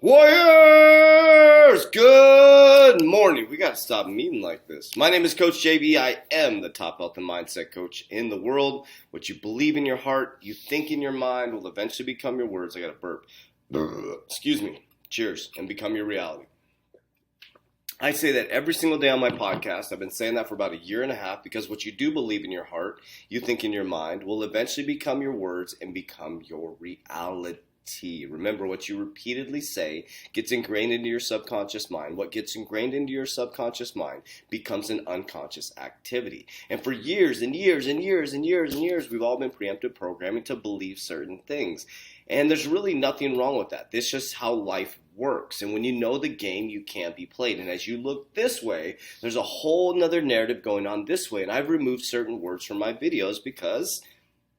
Warriors! Good morning. We got to stop meeting like this. My name is Coach JB. I am the top health and mindset coach in the world. What you believe in your heart, you think in your mind will eventually become your words. I got to burp. Excuse me. Cheers. And become your reality. I say that every single day on my podcast. I've been saying that for about a year and a half because what you do believe in your heart, you think in your mind, will eventually become your words and become your reality. Remember, what you repeatedly say gets ingrained into your subconscious mind. What gets ingrained into your subconscious mind becomes an unconscious activity. And for years and years and years and years and years, we've all been preemptive programming to believe certain things. And there's really nothing wrong with that. This is just how life works. And when you know the game, you can't be played. And as you look this way, there's a whole nother narrative going on this way. And I've removed certain words from my videos because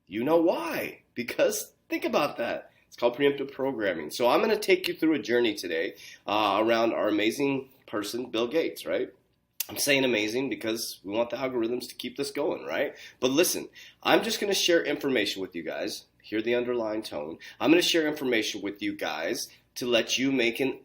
you know why. Because think about that. It's called preemptive programming. So I'm going to take you through a journey today around our amazing person, Bill Gates, right? I'm saying amazing because we want the algorithms to keep this going, right? But listen, I'm just going to share information with you guys. Hear the underlying tone. I'm going to share information with you guys to let you make an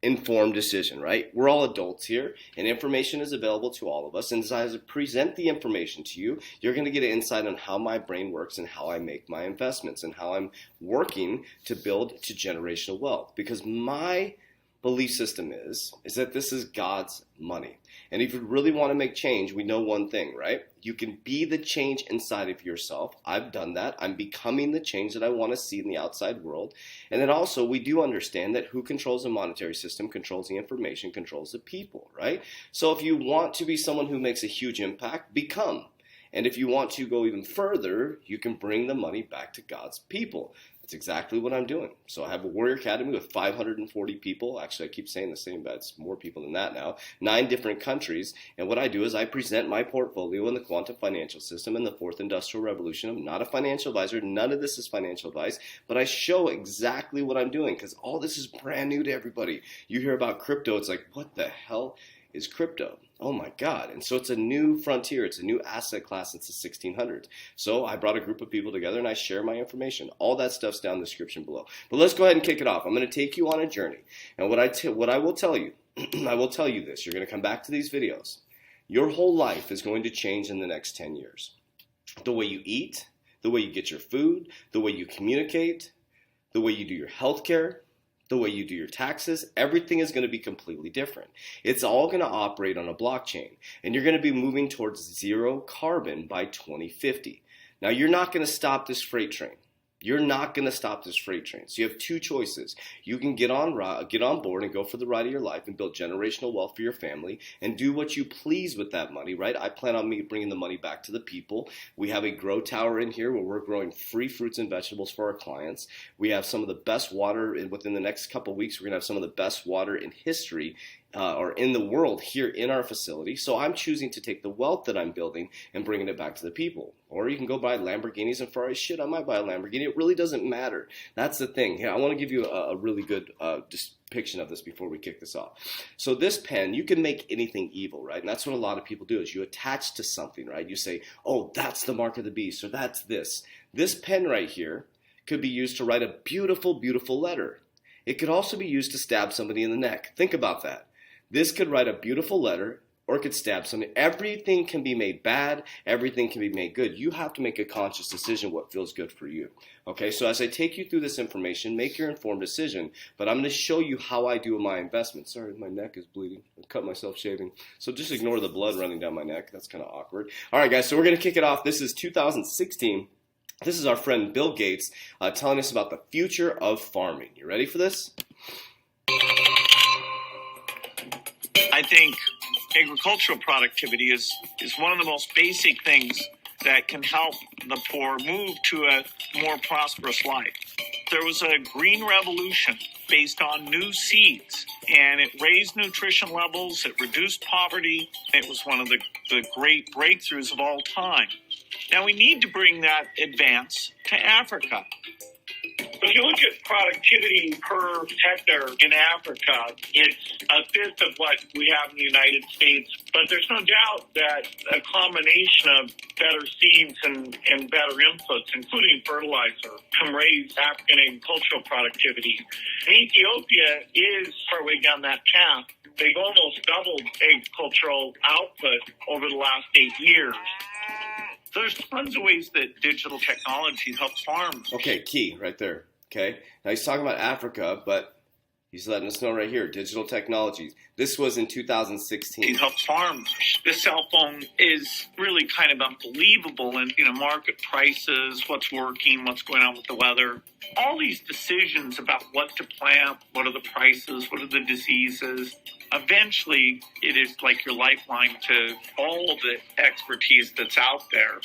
informed decision, right? We're all adults here, and information is available to all of us. And as I present the information to you, you're going to get an insight on how my brain works and how I make my investments and how I'm working to build to generational wealth. Because my belief system is that this is God's money. And if you really want to make change, we know one thing, right? You can be the change inside of yourself. I've done that. I'm becoming the change that I want to see in the outside world. And then also we do understand that who controls the monetary system controls the information, controls the people, right? So if you want to be someone who makes a huge impact, become. And if you want to go even further, you can bring the money back to God's people. That's exactly what I'm doing. So I have a Warrior Academy with 540 people. Actually, I keep saying the same, but it's more people than that now. 9 different countries. And what I do is I present my portfolio in the quantum financial system in the fourth industrial revolution. I'm not a financial advisor. None of this is financial advice. But I show exactly what I'm doing because all this is brand new to everybody. You hear about crypto. It's like, what the hell is crypto? Oh my God. And so it's a new frontier. It's a new asset class since the 1600s. So I brought a group of people together and I share my information. All that stuff's down in the description below. But let's go ahead and kick it off. I'm going to take you on a journey. And what I will tell you, I will tell you this. You're going to come back to these videos. Your whole life is going to change in the next 10 years. The way you eat, the way you get your food, the way you communicate, the way you do your healthcare, the way you do your taxes, everything is going to be completely different. It's all going to operate on a blockchain, and you're going to be moving towards zero carbon by 2050. Now, you're not going to stop this freight train. You're not going to stop this freight train. So you have two choices. You can get on board and go for the ride of your life and build generational wealth for your family and do what you please with that money, right? I plan on bringing the money back to the people. We have a grow tower in here where we're growing free fruits and vegetables for our clients. We have some of the best water within the next couple of weeks. We're going to have some of the best water in history or in the world here in our facility. So I'm choosing to take the wealth that I'm building and bringing it back to the people. Or you can go buy Lamborghinis and Ferraris. Shit, I might buy a Lamborghini. It really doesn't matter. That's the thing. Here, I want to give you a really good depiction of this before we kick this off. So this pen, you can make anything evil, right? And that's what a lot of people do is you attach to something, right? You say, oh, that's the mark of the beast, or that's this. This pen right here could be used to write a beautiful, beautiful letter. It could also be used to stab somebody in the neck. Think about that. This could write a beautiful letter or it could stab somebody. Everything can be made bad. Everything can be made good. You have to make a conscious decision what feels good for you. Okay, so as I take you through this information, make your informed decision. But I'm going to show you how I do my investments. Sorry, my neck is bleeding. I cut myself shaving. So just ignore the blood running down my neck. That's kind of awkward. All right, guys, so we're going to kick it off. This is 2016. This is our friend Bill Gates telling us about the future of farming. You ready for this? I think agricultural productivity is one of the most basic things that can help the poor move to a more prosperous life. There was a green revolution based on new seeds, and it raised nutrition levels, it reduced poverty. It was one of the great breakthroughs of all time. Now we need to bring that advance to Africa. If you look at productivity per hectare in Africa, it's a fifth of what we have in the United States. But there's no doubt that a combination of better seeds and better inputs, including fertilizer, can raise African agricultural productivity. And Ethiopia is partway down that path. They've almost doubled agricultural output over the last 8 years. So there's tons of ways that digital technology helps farms. Okay, key right there. Okay, now he's talking about Africa, but he's letting us know right here, digital technologies. This was in 2016. It helps farms. The cell phone is really kind of unbelievable in market prices, what's working, what's going on with the weather. All these decisions about what to plant, what are the prices, what are the diseases. Eventually, it is like your lifeline to all the expertise that's out there.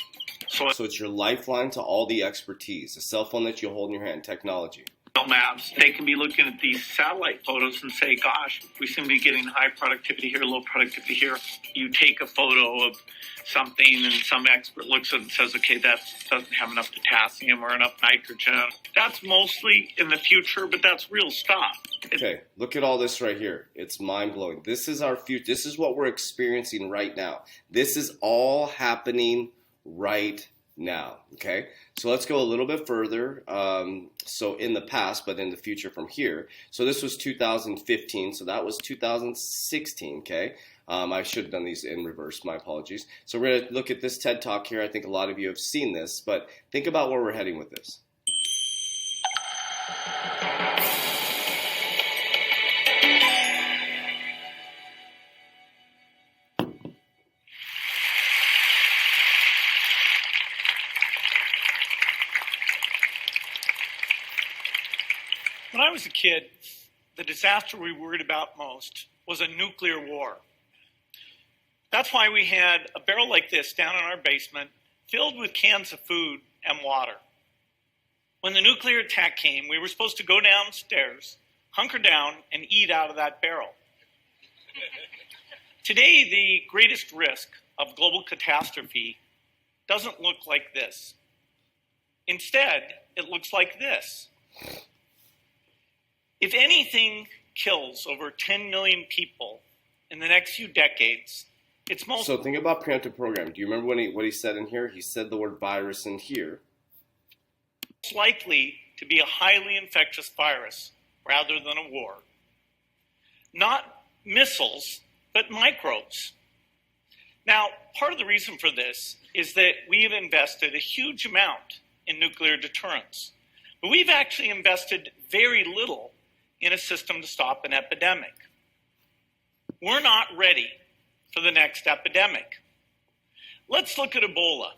So it's your lifeline to all the expertise, a cell phone that you hold in your hand, technology. Maps, they can be looking at these satellite photos and say, gosh, we seem to be getting high productivity here, low productivity here. You take a photo of something and some expert looks at it and says, okay, that doesn't have enough potassium or enough nitrogen. That's mostly in the future, but that's real stuff. Okay, look at all this right here. It's mind-blowing. This is our future. This is what we're experiencing right now. This is all happening right now. Okay, so let's go a little bit further. So in the past, but in the future from here. So this was 2015. So that was 2016. Okay, I should have done these in reverse. My apologies. So we're going to look at this TED Talk here. I think a lot of you have seen this, but think about where we're heading with this. When I was a kid, the disaster we worried about most was a nuclear war. That's why we had a barrel like this down in our basement filled with cans of food and water. When the nuclear attack came, we were supposed to go downstairs, hunker down, and eat out of that barrel. Today, the greatest risk of global catastrophe doesn't look like this. Instead, it looks like this. If anything kills over 10 million people in the next few decades, it's most... So think about preemptive programming. Do you remember what he said in here? He said the word virus in here. It's likely to be a highly infectious virus rather than a war. Not missiles, but microbes. Now, part of the reason for this is that we have invested a huge amount in nuclear deterrence, but we've actually invested very little in a system to stop an epidemic. We're not ready for the next epidemic. Let's look at Ebola.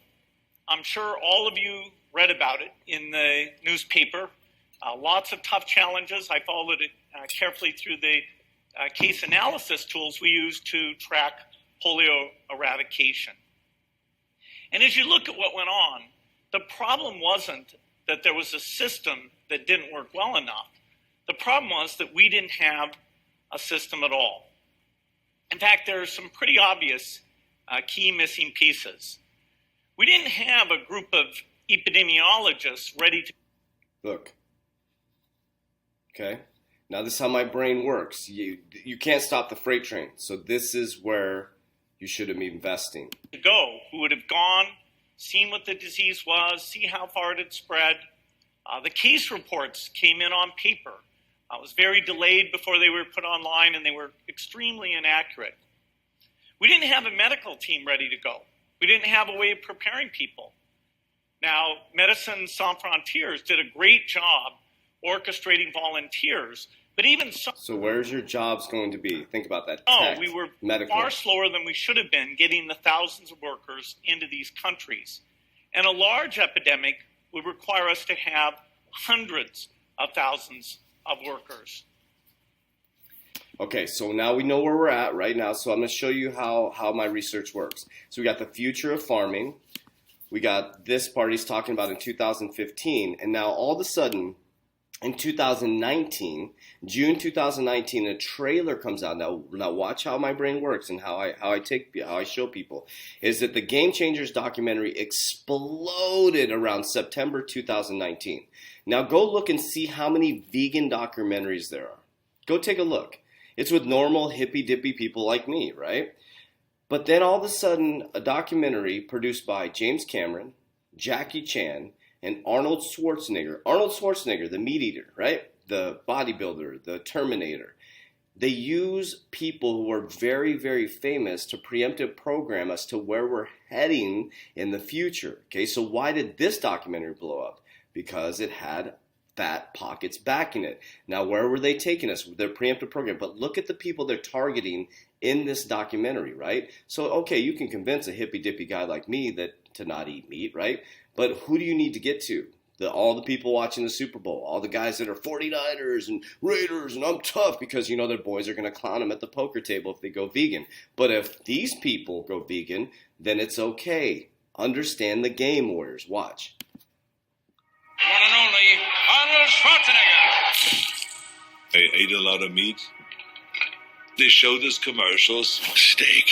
I'm sure all of you read about it in the newspaper. Lots of tough challenges. I followed it carefully through the case analysis tools we use to track polio eradication. And as you look at what went on, the problem wasn't that there was a system that didn't work well enough. The problem was that we didn't have a system at all. In fact, there are some pretty obvious key missing pieces. We didn't have a group of epidemiologists ready to... Look. Okay. Now this is how my brain works. You can't stop the freight train. So this is where you should have been investing. ...go, who would have gone, seen what the disease was, see how far it had spread. The case reports came in on paper. It was very delayed before they were put online, and they were extremely inaccurate. We didn't have a medical team ready to go. We didn't have a way of preparing people. Now, Médecins Sans Frontières did a great job orchestrating volunteers, but even so... So where's your jobs going to be? Think about that. Oh, we were far slower than we should have been getting the thousands of workers into these countries. And a large epidemic would require us to have hundreds of thousands of workers. Okay, so now we know where we're at right now, so I'm going to show you how my research works. So we got the future of farming. We got this part he's talking about in 2015, and now all of a sudden, In 2019, June 2019, a trailer comes out. Now watch how my brain works and how I show people. Is that the Game Changers documentary exploded around September 2019. Now go look and see how many vegan documentaries there are. Go take a look. It's with normal hippy dippy people like me, right? But then all of a sudden, a documentary produced by James Cameron, Jackie Chan, and Arnold Schwarzenegger. Arnold Schwarzenegger, the meat eater, right? The bodybuilder, the Terminator. They use people who are very, very famous to preemptive program us to where we're heading in the future. Okay, so why did this documentary blow up? Because it had fat pockets backing it. Now, where were they taking us? Their preemptive program. But look at the people they're targeting in this documentary, right? So, okay, you can convince a hippy-dippy guy like me that to not eat meat, right? But who do you need to get to? All the people watching the Super Bowl, all the guys that are 49ers and Raiders, and I'm tough because, you know, their boys are going to clown them at the poker table if they go vegan. But if these people go vegan, then it's okay. Understand the game, warriors. Watch. One and only Arnold Schwarzenegger. I ate a lot of meat. They showed us commercials. Steak.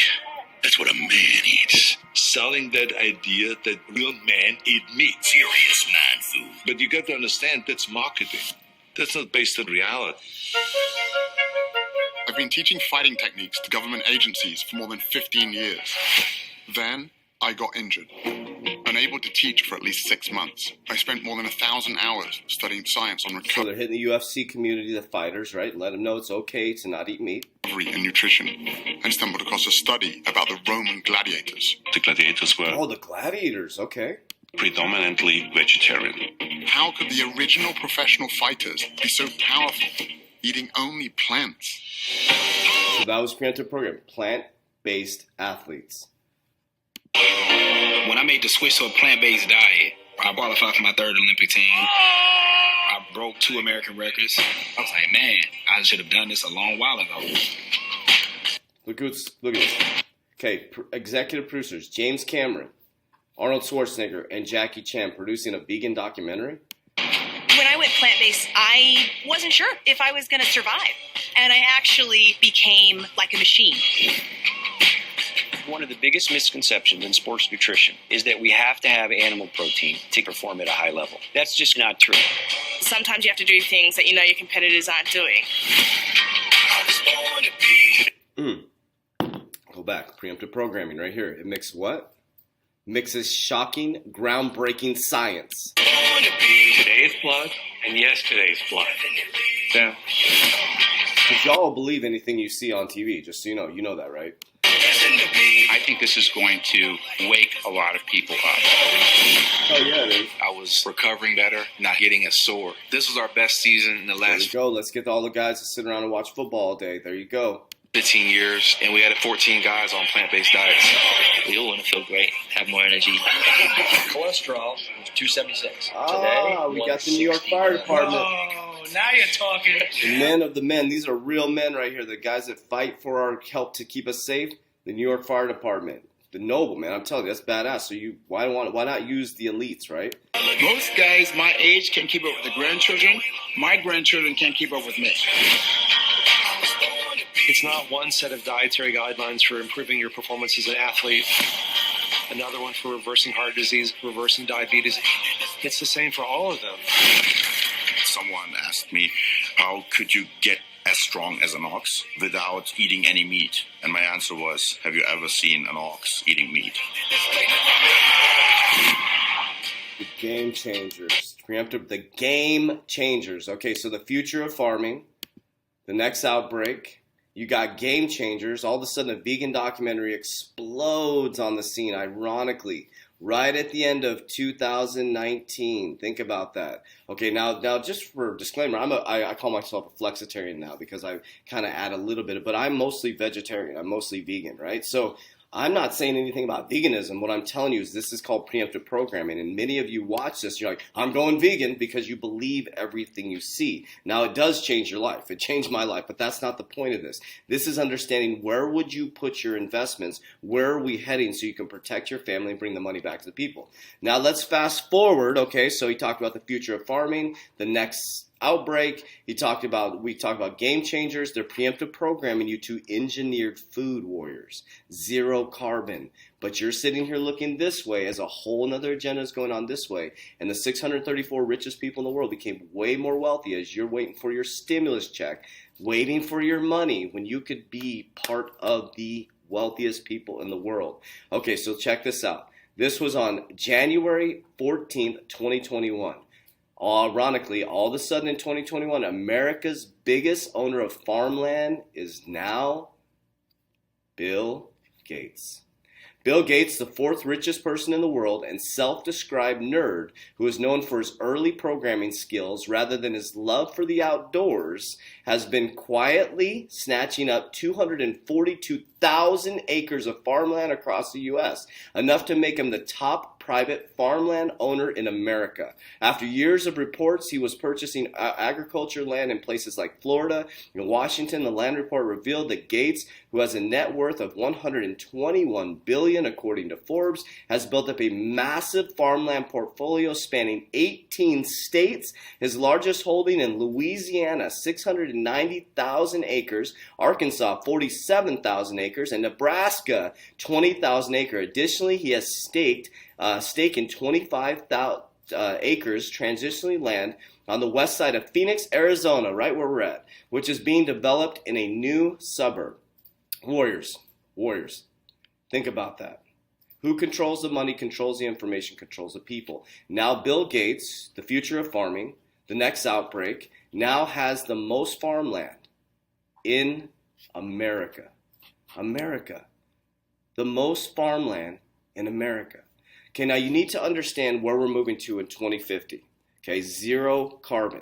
That's what a man eats. Selling that idea that real men eat meat. Serious man food. But you got to understand, that's marketing. That's not based on reality. I've been teaching fighting techniques to government agencies for more than 15 years. Then I got injured. Unable to teach for at least 6 months. I spent more than 1,000 hours studying science on So they're hitting the UFC community, the fighters, right? Let them know it's okay to not eat meat. recovery and nutrition, and stumbled across a study about the Roman gladiators. The gladiators were Oh, the gladiators, okay. predominantly vegetarian. How could the original professional fighters be so powerful, eating only plants? So that was Preemptive Program, plant-based athletes. When I made the switch to a plant-based diet, I qualified for my third Olympic team. I broke 2 American records. I was like, man, I should have done this a long while ago. Look at this. Okay, executive producers, James Cameron, Arnold Schwarzenegger, and Jackie Chan producing a vegan documentary. When I went plant-based, I wasn't sure if I was going to survive. And I actually became like a machine. One of the biggest misconceptions in sports nutrition is that we have to have animal protein to perform at a high level. That's just not true. Sometimes you have to do things that you know your competitors aren't doing. Go back. Preemptive programming right here. It mixes what? Mixes shocking, groundbreaking science. Today's blood and yesterday's blood. Yeah. Because y'all will believe anything you see on TV, just so you know. You know that, right? I think this is going to wake a lot of people up. Oh, yeah, it is. I was recovering better, not getting as sore. This was our best season in the There you last go. Let's get all the guys to sit around and watch football all day. There you go. 15 years, and we had 14 guys on plant-based diets. We all want to feel great, have more energy. Cholesterol was 276. We got the New York Fire Department. Oh, now you're talking. The men of the men. These are real men right here. The guys that fight for our help to keep us safe. The New York Fire Department. The noble, man. I'm telling you, that's badass. So why not use the elites, right? Most guys my age can keep up with the grandchildren. My grandchildren can't keep up with me. It's not one set of dietary guidelines for improving your performance as an athlete, another one for reversing heart disease, reversing diabetes. It's the same for all of them. Someone asked me, how could you get as strong as an ox without eating any meat? And my answer was, have you ever seen an ox eating meat? The game changers. Preemptive. The game changers. Okay, so the future of farming, the next outbreak. You got game changers. All of a sudden, a vegan documentary explodes on the scene, ironically, right at the end of 2019. Think about that. Okay, now just for disclaimer, I call myself a flexitarian now because I kind of add a little bit, but I'm mostly vegetarian. I'm mostly vegan, right? So I'm not saying anything about veganism. What I'm telling you is this is called preemptive programming. And many of you watch this, you're like, I'm going vegan because you believe everything you see. Now, it does change your life. It changed my life, but that's not the point of this. This is understanding where would you put your investments? Where are we heading so you can protect your family and bring the money back to the people? Now, let's fast forward. Okay, so he talked about the future of farming, the next outbreak. We talked about game changers. They're preemptive programming you to engineered food warriors, zero carbon. But you're sitting here looking this way as a whole nother agenda is going on this way. And the 634 richest people in the world became way more wealthy as you're waiting for your stimulus check, waiting for your money when you could be part of the wealthiest people in the world. Okay, so check this out. This was on January 14th, 2021. Ironically, all of a sudden in 2021, America's biggest owner of farmland is now Bill Gates. Bill Gates, the fourth richest person in the world and self-described nerd who is known for his early programming skills rather than his love for the outdoors, has been quietly snatching up 242,000 acres of farmland across the U.S., enough to make him the top private farmland owner in America. After years of reports, he was purchasing agriculture land in places like Florida and Washington. The land report revealed that Gates, who has a net worth of $121 billion according to Forbes, has built up a massive farmland portfolio spanning 18 states. His largest holding in Louisiana, 690,000 acres, Arkansas, 47,000 acres, and Nebraska, 20,000 acres. Additionally, he has stake in 25,000 acres transitionally land on the west side of Phoenix, Arizona, right where we're at, which is being developed in a new suburb. Warriors, think about that. Who controls the money, controls the information, controls the people. Now Bill Gates, the future of farming, the next outbreak, now has the most farmland in America. The most farmland in America. Okay, now you need to understand where we're moving to in 2050. Okay, zero carbon.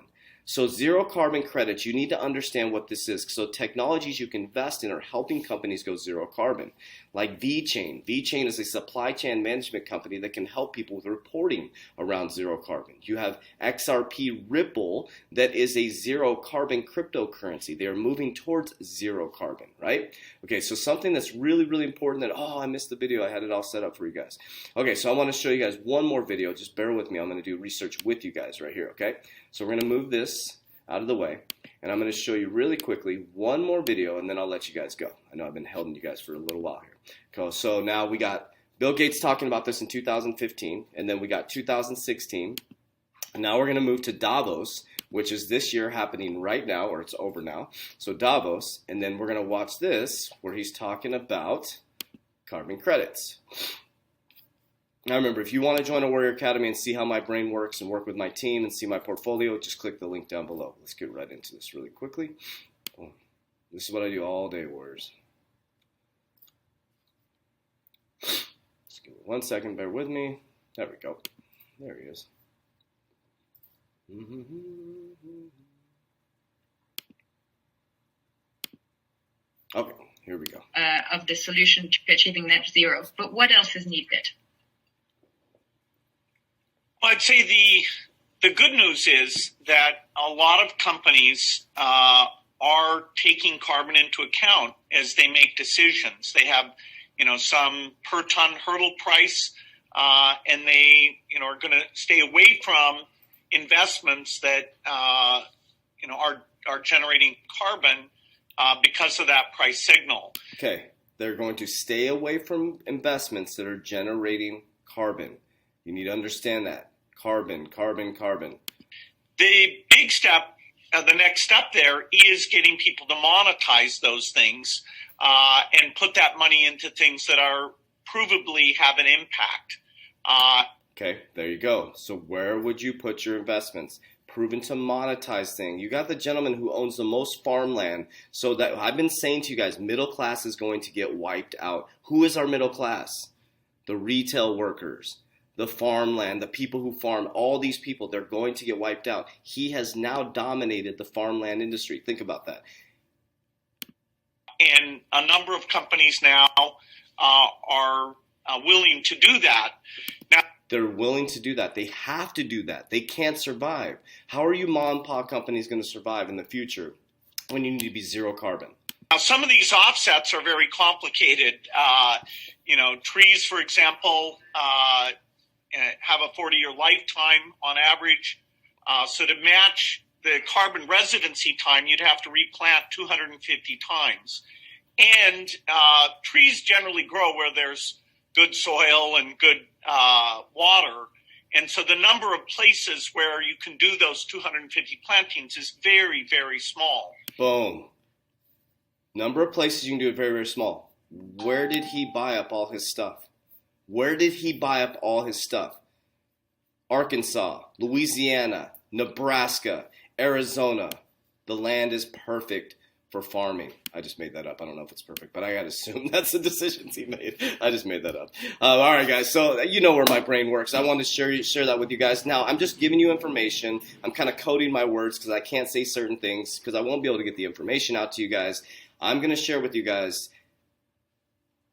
So zero carbon credits, you need to understand what this is. So technologies you can invest in are helping companies go zero carbon. Like VChain. VChain is a supply chain management company that can help people with reporting around zero carbon. You have XRP Ripple that is a zero carbon cryptocurrency. They are moving towards zero carbon, right? Okay, so something that's really, really important that, I missed the video. I had it all set up for you guys. Okay, so I want to show you guys one more video. Just bear with me. I'm going to do research with you guys right here, okay? So we're going to move this out of the way, and I'm going to show you really quickly one more video, and then I'll let you guys go. I know I've been holding you guys for a little while here. Okay, so now we got Bill Gates talking about this in 2015, and then we got 2016, and now we're going to move to Davos, which is this year happening right now, or it's over now. So Davos, and then we're going to watch this where he's talking about carbon credits. Now remember, if you want to join a Warrior Academy and see how my brain works and work with my team and see my portfolio, just click the link down below. Let's get right into this really quickly. This is what I do all day, Warriors. Just give me 1 second, bear with me. There we go. There he is. Okay, here we go. Of the solution to achieving net zero. But what else is needed? Well, I'd say the good news is that a lot of companies are taking carbon into account as they make decisions. They have, some per ton hurdle price, and they, are going to stay away from investments that, are generating carbon because of that price signal. Okay, they're going to stay away from investments that are generating carbon. You need to understand that. Carbon. The big step, the next step there is getting people to monetize those things and put that money into things that are provably have an impact. Okay, there you go. So where would you put your investments? Proven to monetize thing. You got the gentleman who owns the most farmland. So that I've been saying to you guys, middle class is going to get wiped out. Who is our middle class? The retail workers. The farmland, the people who farm, all these people, they're going to get wiped out. He has now dominated the farmland industry. Think about that. And a number of companies now are willing to do that. Now, they're willing to do that. They have to do that. They can't survive. How are you mom and pop companies going to survive in the future when you need to be zero carbon? Now, some of these offsets are very complicated. Trees, for example, have a 40-year lifetime on average. So to match the carbon residency time, you'd have to replant 250 times. And trees generally grow where there's good soil and good water. And so the number of places where you can do those 250 plantings is very, very small. Boom. Number of places you can do it very, very small. Where did he buy up all his stuff? Where did he buy up all his stuff? Arkansas, Louisiana, Nebraska, Arizona. The land is perfect for farming. I just made that up. I don't know if it's perfect, but I got to assume that's the decisions he made. I just made that up. All right, guys. So you know where my brain works. I wanted to share that with you guys. Now, I'm just giving you information. I'm kind of coding my words because I can't say certain things because I won't be able to get the information out to you guys. I'm going to share with you guys,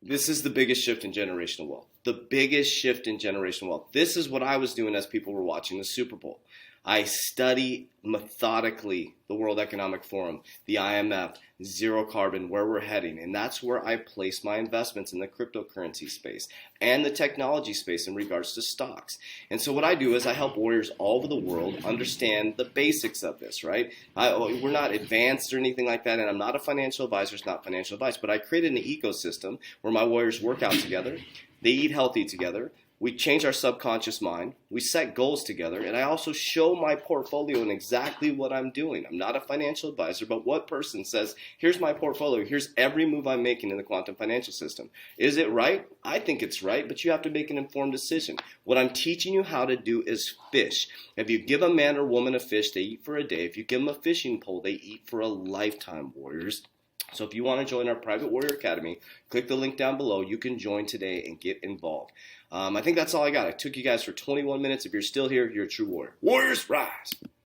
this is the biggest shift in generational wealth. The biggest shift in generational wealth. This is what I was doing as people were watching the Super Bowl. I study methodically the World Economic Forum, the IMF, zero carbon, where we're heading. And that's where I place my investments in the cryptocurrency space and the technology space in regards to stocks. And so what I do is I help warriors all over the world understand the basics of this, right? We're not advanced or anything like that, and I'm not a financial advisor. It's not financial advice. But I created an ecosystem where my warriors work out together. They eat healthy together. We change our subconscious mind. We set goals together. And I also show my portfolio and exactly what I'm doing. I'm not a financial advisor, but what person says, here's my portfolio. Here's every move I'm making in the quantum financial system. Is it right? I think it's right, but you have to make an informed decision. What I'm teaching you how to do is fish. If you give a man or woman a fish, they eat for a day. If you give them a fishing pole, they eat for a lifetime, warriors. So if you want to join our Private Warrior Academy, click the link down below. You can join today and get involved. I think that's all I got. I took you guys for 21 minutes. If you're still here, you're a true warrior. Warriors rise.